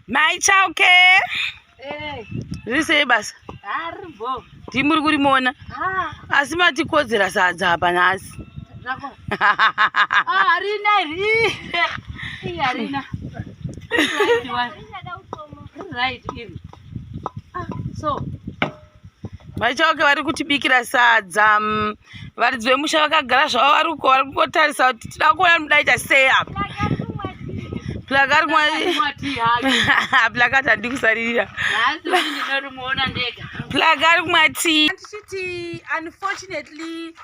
Maichauke. Zvise basa. Arbo. Timuri kurimona. Asi matikodzera sadza apa nhasi. Arina. Right. So. Maichauke vari kutibikira sadza. Varidzi vemusha vakagara zvavo vari kungotarisa kuti tida kuona mudaita sei apa. Plakati plakati handi kusaririra. Plakati kumati. Tichiti unfortunately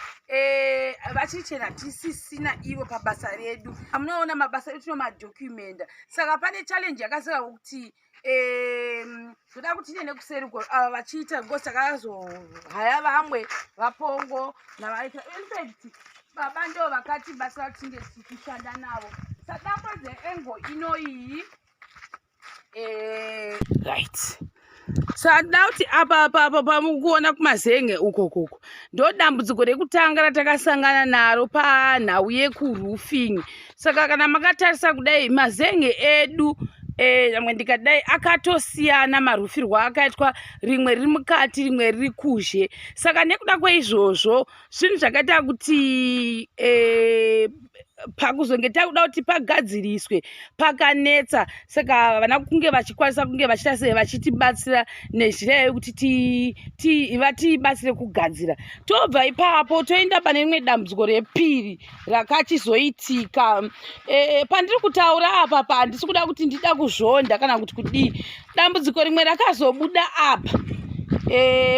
vachirichena tisisina ivo pabasa redu. Amunoona mabasa edu tinomadhocumenta. Saka pane challenge yakasaka kuti kuda kuti tiende kuseri ava vachiita ngosi takazohaya vamwe VaPongo navaita. In fact baba ndo vakati basa tinge tichishanda navo. Saka kwenze engo inoyi right. Sada kuti apa pamukuona kumazenge uko ndo dambudziko rekutanga ratakasangana naro panhau yekuroofing. Saka kana makatarisa kudai mazenge edu amwe ndikadai akatosiyana marufirwo akaitwa, rimwe riri mukati rimwe riri kuzhe. Saka nekuda kweizvozvo zvinhu zvakaita kuti pakuzonge takuda kuti pagadziriswe pakanetsa. Saka vana kunge vachikwanisa kunge vachita sei vachitibatsira nezhira yekuti vatibatsire kugadzira. Tobva ipapo toenda pane rimwe dambudziko repiri rakachizoitika. Pandiri kutaura apa handisi kuda kuti ndida kuzvonda kana kuti kudii. Dambudziko rimwe rakazobuda apa.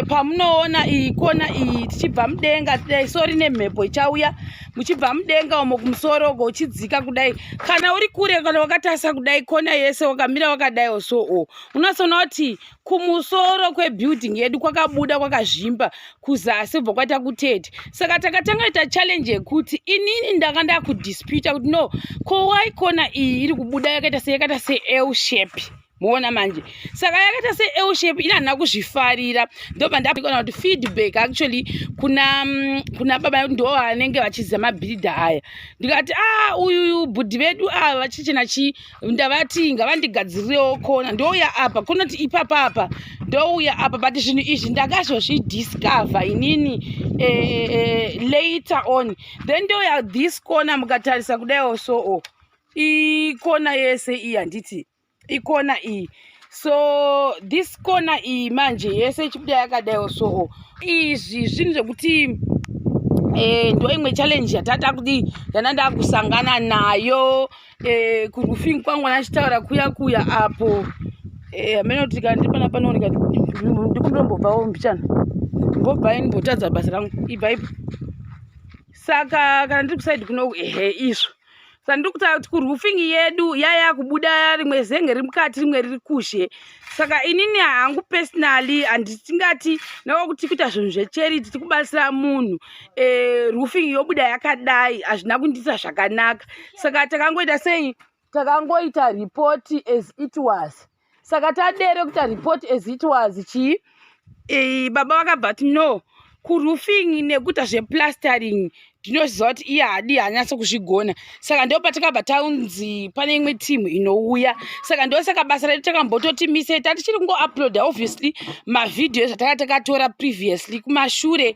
Pamunoona iyi kona iyi tichibva mudenga dai sori nemhepo ichauya muchibva mudenga umo kumusoro uchidzika kudai. Kana uri kure kana wakatarisa kudai kona yese wakamira wakadai so unozoona kuti kumusoro kwebuilding yedu kwakabuda kwakazvimba, kuzasi kubva kwaita kutete. Saka takatanga ita challenge yekuti inini ndakanda kudisputa kuti no, ko why kona iyi iri kubuda yakaita se L shape. Muona manje. Saka yakaita se L shape ina hana kuzvifarira. Ndobva ndapikana kuti feedback actually kuna baba ndo vanenge vachiziva mabhilidha aya. Ndikati uyu budhi vedu ava vachichena ndavati ngavandigadzirirewo kona. Ndouya apa kunoti ipapa apa. Ndouya apa but zvinhu izvi ndakazozvidiscover inini later on. Then ndouya this corner mukatarisa kudai so ikona yese iyi handiti ikona iyi. So this corner iyi manje yese ichibuda yakadai so izvi zvinhu zvekuti ndo imwe challenge yatata kuti yananda kusangana nayo kuroofing kwangu nachitaura kuya apo. Amene kuti kandi pana panooneka ndikumbobvawo mbichana mbobva inibotadza basa rangu ibva ipo. Saka kana ndiri kusaidi kuno izvo ndiri kutaura kuti kuroofing yedu yaya kubuda rimwe zenge riri mukati rimwe riri kushe. Saka inini hangu personally handitingati nekuti kuita zvinhu zvecharity tikubatsira munhu roofing yobuda yakadai hazvina kundiita zvakanaka. Saka takangoita sei, takangoita report as it was. Saka tadere kuita report as it was baba vakabva kuti no, kuroofing nekuita zveplastering ndinoziva kuti iye hadi hanyatsa kuzvigona. Saka ndo patakabva taunzi pane imwe timu inouya. Saka ndo saka basa redu takambototi mise tatichiri kungouploada obviously mavideo zvatakanga takatora previously kumashure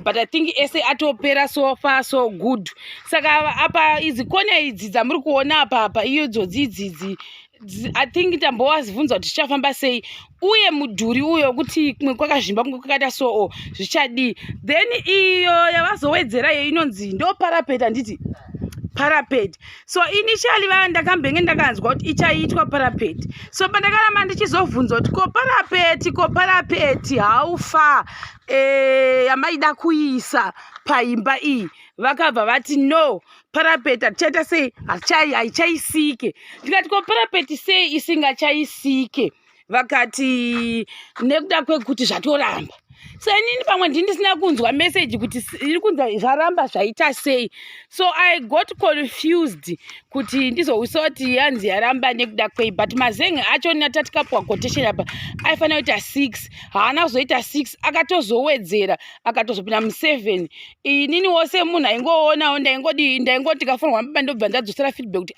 but I think ese atopera so far so good. Saka apa idzi kona idzi dzamuri kuona apa iyo dzodzidzidzi I think tambowazibvunza kuti tichafamba sei uye mudhuri uyo kuti kumwe kwakazvimba kumwe kwakaita so zvichadii. Then iyo yavazowedzera iyo inonzi ndo parapet handiti parapet. So initially ndakambenge ndakanzwa kuti ichaitwa parapet. So pandakaramba ndichizobvunza kuti ko parapet haufa yamaida kuisa paimba iyi. Vakabva vati no, parapet hatichaita sei haichaisike. Ndikati ko parapet sei isingachaisike. Vakati nekuda kwekuti zvatoramba. So inini pamwe ndisina kunzwa message kuti iri kunzwa zvaramba zvaita sei. So I got confused kuti ndizousa kuti yanzi yaramba nekuda kwei, but mazenge acho natatikapuwa quotation apa aifanira kuita 6, haana kuzoita 6, akatozowedzera akatozopinda mu7. Inini wose munhu aingooonawo ndaingoti kafonwa mababa ndobva ndadzosera feedback kuti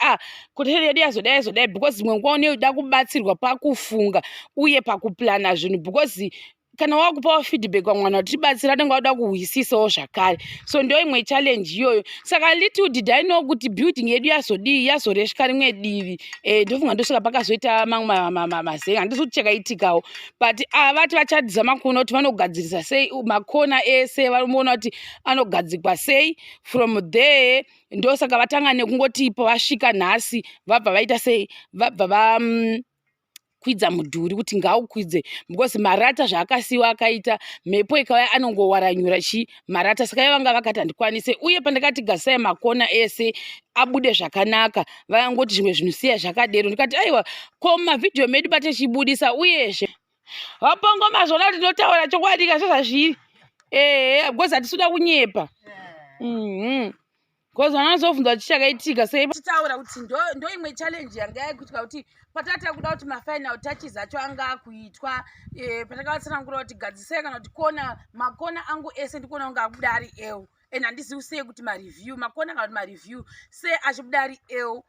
quotation yedu yazodai because mwe ngwaone uda kubatsirwa pakufunga uye pakuplana zvinhu, because kana wakupawo feedback wamwana kuti tibatsira anenge wada kuhwisisawo zvakare. So ndo imwe challenge iyoyo. Saka little did I know kuti building yedu yazoresvika rimwe divi. Ndofunga ndosvika pakazoita mamwe mazenge, handisi kuti chakaiitikawo, but vati vachadzama kuona kuti vanogadzirisa sei makona ese, vanoona kuti anogadzikwa sei. From there ndosaka vatanga nekungoti pavasvika nhasi vabva vaita sei, vabva kwidza mudhuri kuti ngaukwidze, because marata zvaakasiwa akaita mhepo ikauya anongowaranyura marata. Saka vanga vakati handikwanise, uye pandakati gasai makona ese abude zvakanaka vangoti zvimwe zvinosiya zvakadero. Ndikati aiwa, ko mavhidhiyo medu patechibudisa uyezve VaPongo mazvona kuti ndinotaura chokwadi zvazviri, because hatisuda kunyepa. Because vanozobvunza kuti chakaitika sei. Tichitaura kuti ndo imwe challenge yanga yaikuitika kuti patata kuda kuti mafinal touches acho anga akuitwa, patakatsanangura kuti gadzisai kana kuti makona angu ese ndikuona kunge abuda ari eu, and handizivi sei kuti makona kana kuti mareview sei achibuda ari eu.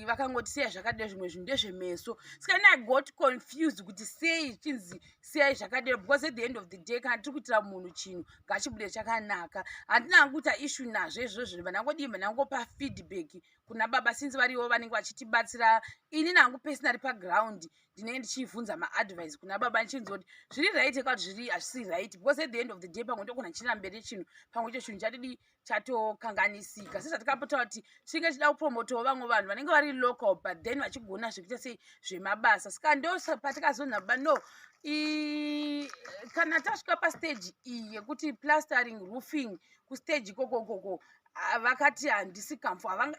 Vakangoti sei zvakadero, zvimwe zvinhu ndezvemeso. Saka I got confused kuti sei chinzi sei zvakadero, because at the end of the day kana tiri kuitira munhu chinhu ngachibude chakanaka. Handina kuita issue nazvo izvozvo, vanangopa feedback kuna baba since variwo vanenge vachitibatsira. Ini nangu personally paground ndinenge ndichibvunza maadvice kuna baba nichinzi kuti zviri right kana kuti zviri hazvisi right, because at the end of the day pamwe ndokuna china mberi chinhu, pamwe icho chinhu chatidi chatokanganisika. Sezvatakapota kuti tinge tida kupromotawo vamwe vanhu vanenge vari local but then vachigona zvekuita sei zvemabasa. Saka ndopatakazonha baba no, kana tasvika pastage iyi yekuti plastering roofing kustage kokokoko vakati handisi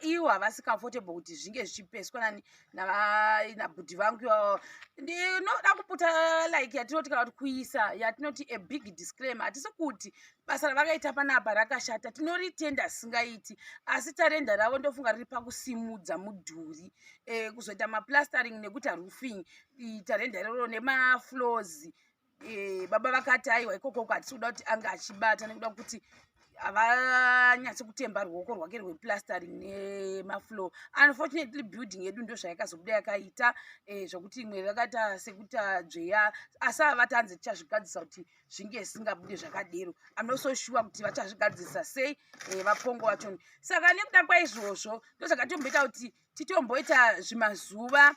iwo havasi comfortable kuti zvinge zvichipeswa nabhudhi vangu ivavo. Ndinoda kuputa like yatinoti kana kuti kuisa yatinoti a big disclaimer. Hatisi kuti basa ravakaita panapa rakashata, tinoritenda singaiti, asi tarenda ravo ndofunga riri pakusimudza mudhuri, kuzoita maplastering nekuita roofing, tarenda iroro nemafloors. Baba vakati aiwa ikokoko hatisi kuda kuti anga achibata nekuda kuti havanyatsi kutemba ruoko rwake rweplastering nemafloor. Unfortunately building yedu ndo zvayakazobuda yakaita, zvokuti imwe vakaita sekuita dzveya, asi havati hanzi tichazvigadzisa kuti zvinge zvisingabude zvakadero. I'm not so sure kuti vachazvigadzisa sei VaPongo vachoni. Saka nekuda kwaizvozvo ndosaka tomboita kuti titomboita zvimazuva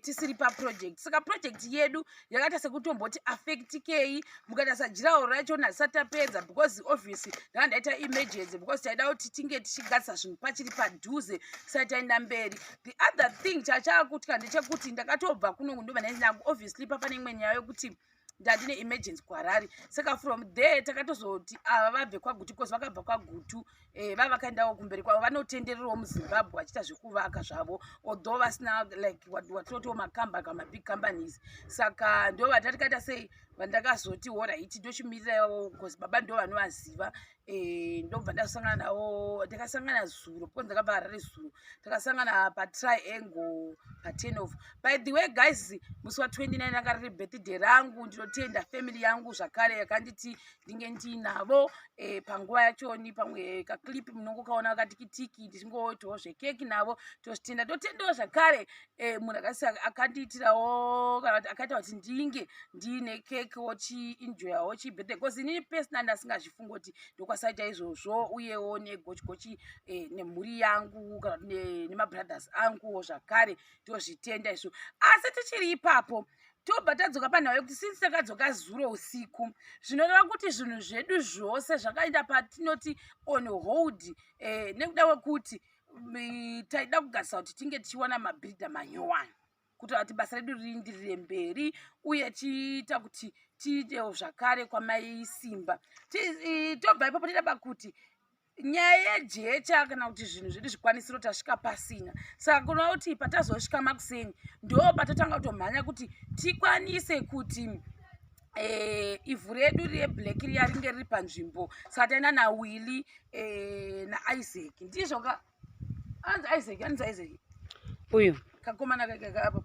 tisiri paproject. Saka project yedu yakaita sekutomboti affectikei mukaita sajirawo racho nasati tapedza, because obviously ndanga ndaita emergency, because taida kuti tinge tichigadzisa zvinhu pachiri padhuze sati taenda mberi. The other thing chachakutya ndechekuti ndakatobva kunongo ndobva nangu obviously papane imwe nyaya yokuti ndandine emergency kuHarare. Saka from there takatozoti ava vabve kwaGutu, because vakabva kwaGutu vakaendawo kumberi kwavo, vanotendererawo muZimbabwe vachiita zvekuvaka zvavo, although vasina like watinotiwo makamba kana big companies. Saka ndo vatakaita sei vandakazoti alright ndochimirirawo, because baba ndo vanovaziva. Ndobva ndasangana navo, takasangana zuro, because ndakabva Harare zuro, takasangana patriangle pa10 of. By the way guys, musi wa29 anga riri birthday rangu, ndinotenda family yangu zvakare yakanditi ndinge ndinavo panguva yachoni. Pamwe clip munongo kaona katikitiki ndichingoitawo zvekeki navo tositenda, totendawo zvakare munhu akandiitirawo kana kuti akaita kuti ndinge ndine keki wochienjoyawo chibirthday, because inini personally ndasingazvifunga kuti ndokwasaita izvozvo, uyewo negochgochi nemhuri yangu kana nemabrothers angu zvakare tozvitenda izvo. Asi tichiri ipapo tobva tadzoka panhau yekuti since takadzoka zuro usiku, zvinoreva kuti zvinhu zvedu zvose zvakaenda patinoti on hold, nekuda kwekuti taida kugadzisa kuti tinge tichiwana mabhiridha manyowani, kuti kuti basa redu rienderere mberi, uye tiita kuti tiitewo zvakare kwamaisimba. Tobva ipapo tida pakuti nyaya yejecha kana kuti zvinhu zvedu zvikwanisiro tasvika pasina. Saka kuona kuti patazosvika makuseni ndo patatanga kutomhanya kuti tikwanise kuti ivhu redu reblack riya ringe riri panzvimbo saka taenda naWilly naIsaac ndizvo anzi Isaac uyu kakomana apa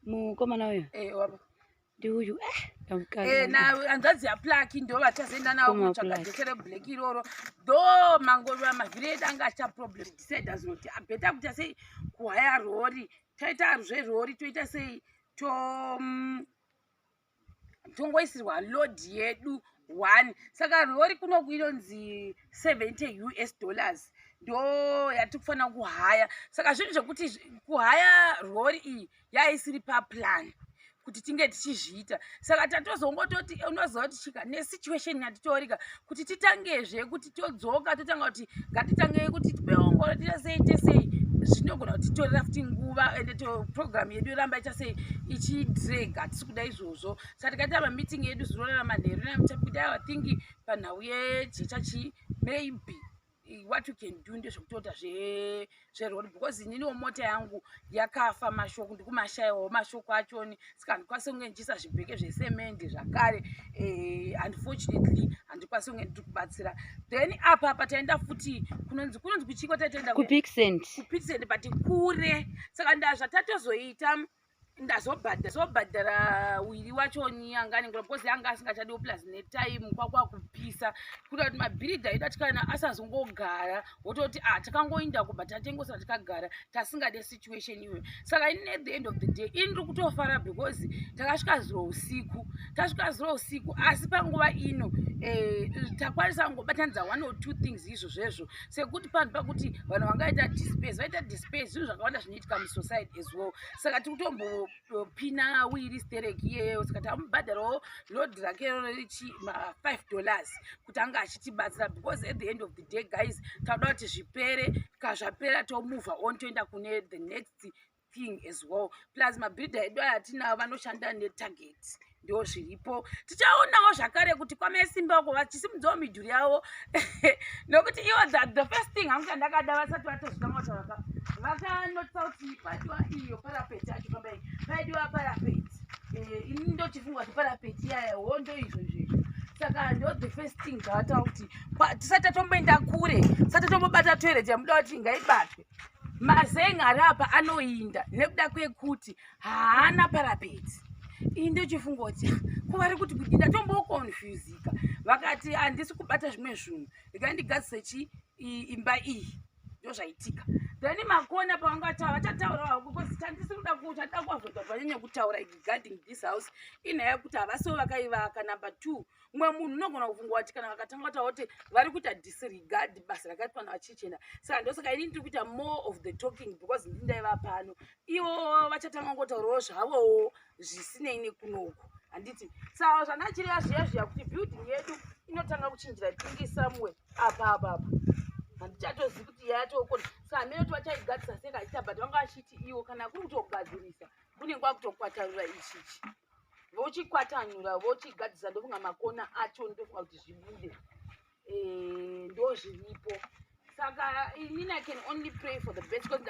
mukomana uyu apa ndiuyu hanzvadzi yaplaki ndo vatazoenda navo kutsvaga jeke reblack iroro though mavhiri edu anga achiita problem deciders noti abeta kuita sei kuhaya rori taita zverori toita sei tongoisirwa load yedu 1 saka rori kunoku inonzi $70 ndo yatiri kufanira kuhaya saka zvinhu zvekuti kuhaya rori iyi yaisiri paplan kuti tinge tichizviita saka tatozongototi unoziva kuti chika nesituation yatitorika kuti titangezve kuti todzoka totanga kuti ngatitangei kuti tipeongoro tisei zvinogona kuti titorera futi nguva ende program yedu yoramba icha sei ichidrega hatisi kuda izvozvo saka tikaita mameeting yedu zvinonera manheru namuchapikuti avathingi panhau yejechachi maybe what you can do ndezvekutota zverori because ininiwo mota yangu yakafa mashoko ndikumashayiwawo mashoko achoni saka handikwanisi kunge ndichiisa zvibheke zvesemende zvakare unfortunately handikwanisi kunge ndiri kubatsira then apa taenda futi kunonzi kuchiko tataenda kupixend but kure saka zvatatozoita ndazobhadhara Willy wachoni anganengura because anga asingachadiwo plus netime kwakupisa kuda kuti mabhiridha edu atikana asazongogara wototi takangoinda kubva tatengosara tikagara tasingade situation iyoyo saka ini at the end of the day ini kutofara because takasvika zuro usiku asi panguva ino takwanisa kungobatanidza 1 or 2 things izvozvezvo sekuti panhu pakuti vanhu vangaita dispace zvinhu zvakawanda zvinoitika musociety as well saka tiri kutombopina Willy stereki iyeyo saka tamubhadharawo lodhi rake richi $5 kuti anga achitibatsira because at the end of the day guys tauda kuti zvipere zvapera tomuvha on toenda kune the next thing as well plus mabhiridha edu aya atinavo vanoshanda netarget ndo zviripo tichaonawo zvakare kuti kwamesimba vachisimudzawo midhuri yavo nokuti iwo the first thing anga ndakada vasati vatozvitamata vakanotisa kuti paidiwa iyo parapeti acho pambai paidiwa parapeti ini ndochifungwa kuti parapeti iyayawo ndo izvozvo saka ndo the first thing zvavataura kuti tisati tatomboenda kure tisati tombobata toilet yamuda kuti ngaibatwe mazenga ari apa anoinda nekuda kwekuti haana parapeti ini ndochifunga kuti kuvari kuti kudinda tombokonfuzika vakati handisi kubata zvimwe zvinhu ndikandigadzise imba iyi ndozvaitika then makona pavangataura vachataurawo because tandisi kuda kutada kwazota vanyanya kutaura regarding this house inhaya yekuti havasiwo vakaivaka number 2 mumwe munhu unogona kuvungwa kuti kana vakatanga kutaura kuti vari kuita disregard basa rakaitwa navachichena saka ndosaka ini ndiri kuita more of the talking because ndindaiva pano ivo vachatanga ngotaurawo zvavowo zvisinei nekunoku handiti saka zvanachireva zviya kuti building yedu inotanga kuchinjira tingi somewhere apa handichatozivi kuti yatokona saka hamene kuti vachaigadzisa sei kachiita but vanga vachiti iwo kana kuri kutogadzirisa kune nguva kutokwatanura ichichi vochikwatanura vochigadzisa ndofunga makona acho ndofunga kuti zvibude ndo zviripo saka inini I can only pray for the best because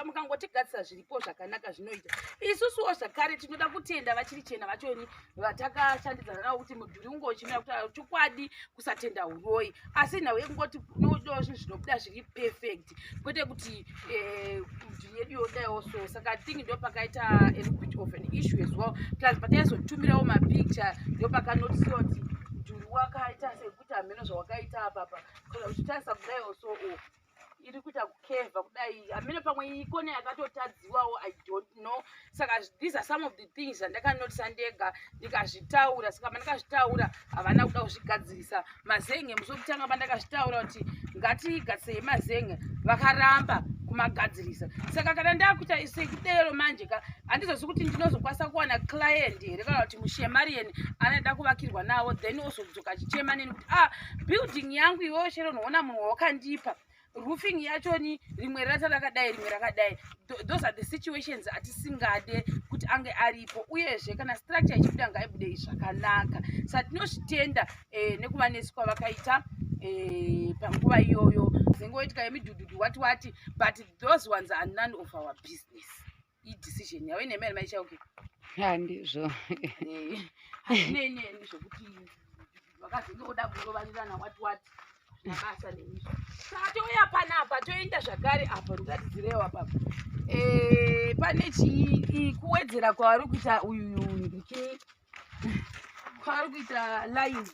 mukangotigadzisa zviripo zvakanaka zvinoita isusuwo zvakare tinoda kutenda vachirichena vachoni vatakashandidzana navo kuti mudhuri ungochimira kuti chokwadi kusatenda uroyi asi nhau yekungoti unodawo zvinhu zvinobuda zviri perfect kwete kuti mudhuri yedu yodawo so saka thingi ndo pakaita a little bit of an issue as well plus pataizotumirawo mapicture ndo pakanotisiwa kuti mudhuri wakaita sekuti hameno zvawakaita apapa kana uchitarisa kudaiwo so iri kuita kukevha kudai hamene pamwe ikone yakatotadziwawo I don't know saka these are some of the things zvandakanotisa ndega ndikazvitaura saka pandakazvitaura havana kuda kuzvigadzirisa mazenge musokutanga pandakazvitaura kuti ngatigadzisei mazenge vakaramba kumagadzirisa saka kana ndakuita sekudero manje handizozi kuti ndinozokwanisa kuwana client here kana kuti muShemarian anoda kuvakirwa navo then ozodzoka achichema neni kuti building yangu iwewo chero unoona munhu wakandipa roofing yachoni rimwe rata rakadai rimwe rakadai those are the situations atisingade kuti ange aripo uyezve kana structure ichibuda ngaibude zvakanaka saka tinozvitenda nekuvanesi kwavakaita panguva iyoyo zengoitika yemidhudhudhu wati but those ones are none of our business idecision yavo inemere maichauke handizvo. Nene zvokuti vakazongoda kungovanirana wati mabasa neizvo. Saka touya panapa toenda zvakare apa rugadzirirewo apapo. Pane kuwedzera kwavari kuita uyu ndiki kwavari kuita line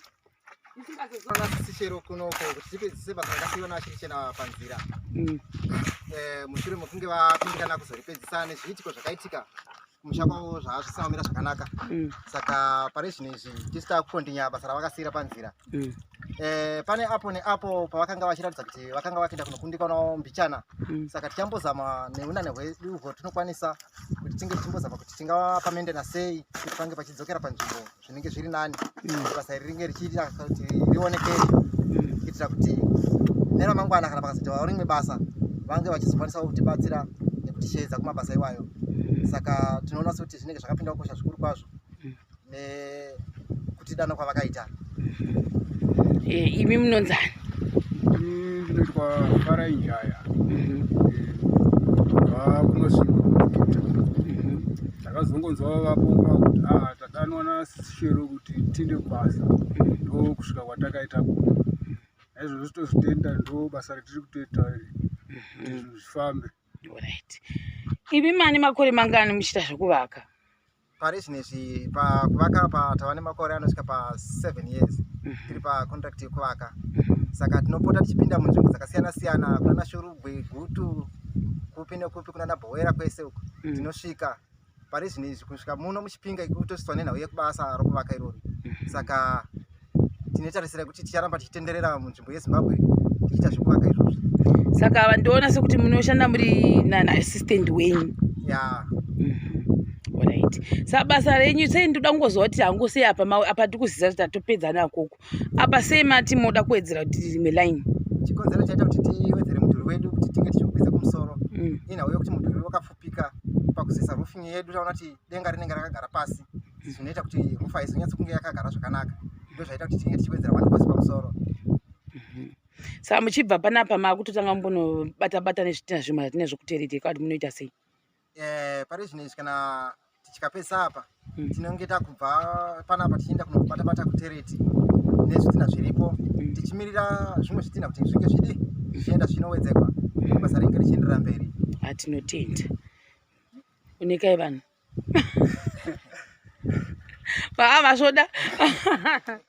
isingazosishero kunoko kuti tipedzise basa rakasiyiwa naChirichena panzira. Mushure mekunge vakundikana kuzoripedzisa nezviitiko zvakaitika kumusha kwavo zvazvisamamira zvakanaka. Saka pari zvino izvi tisita kukondinya basa ravakasiyira panzira. Pane apo neapo pavakanga vachiratidza kuti vakanga vakuenda kunokundikanawo mbichana. Saka tichambozama neunane hwedu hwatinokwanisa kuti tinge tichimbozama kuti tingavapamendena sei kuti pange pachidzokera panzvimbo zvinenge zviri nani. Basa iri ringe richiita kuti rionekere kuitira kuti neramangwana kana pakazoitawo rimwe basa vange vachizokwanisawo kutibatsira nekutishedza kumabasa iwayo. Saka tinoona kuti zvinenge zvakapinda kukosha zvikuru kwazvo nekutidana kwavakaita. Imi munonzani? Ndinoitwa Farainjaya. Vakunosvika. Takazongonzwa VaPongo kuti tadanwa naSishero kuti tinde kubasa. Ndo kusvika kwatakaita kuno. Naizvozvo tozvitenda ndo basa ratiri kutoita iri. Kuti zvifambe. Alright. Imi mane makore mangani muchita zvekuvaka? Pari zvinezvi pakuvaka tava nemakore anosvika pa7 years. Tiri pacontract yekuvaka. Saka tinopota tichipinda munzvimbo dzakasiyana-siyana kunana Shurugwe, Gutu, kupi nekupi kunana Bhowera kwese uko. Tinosvika pari zvinezvi kusvika muno muchipinga ikutosvitswa nenhau yekubasa rokuvaka iroro. Saka tinotarisira kuti ticharamba tichitenderera munzvimbo yeZimbabwe tichiita zvekuvaka izvozvo. Saka vandoona sekuti munoshanda muri assistant wenyu. Yeah. Alright. Saka basa renyu sei ndoda kungozwa kuti hangu sei apa tikuziza kuti tatopedza nakoko. Apa sei mati moda kuwedzera kuti rimwe line? Chikonzero chaita kuti tiwedzere mudhuri wedu kuti tinge tichikwidza kumusoro. Inhau yekuti mudhuri wakapfupika pakuziza roofing yedu taona kuti denga rinenge rakagara pasi. Zvinoita kuti roof haizonyatso kunge yakagara zvakanaka. Ndo zvaita kuti tinge tichiwedzera vanhu pasi pamusoro. Saka muchibva panapa makutotanga mbonobata nezvitina zvimwe zvatina zvokutereteka kuti munoita sei? Pari zvinezvi kana tichikapedza apa tinenge takubva panapa tichienda kunobata kutereti nezvitina zviripo tichimirira zvimwe zvitina kuti zvinge zvichienda zvinowedzekwa basa ringe richienderera mberi. Tinotenda. Unekai vanhu? Vaazvoda.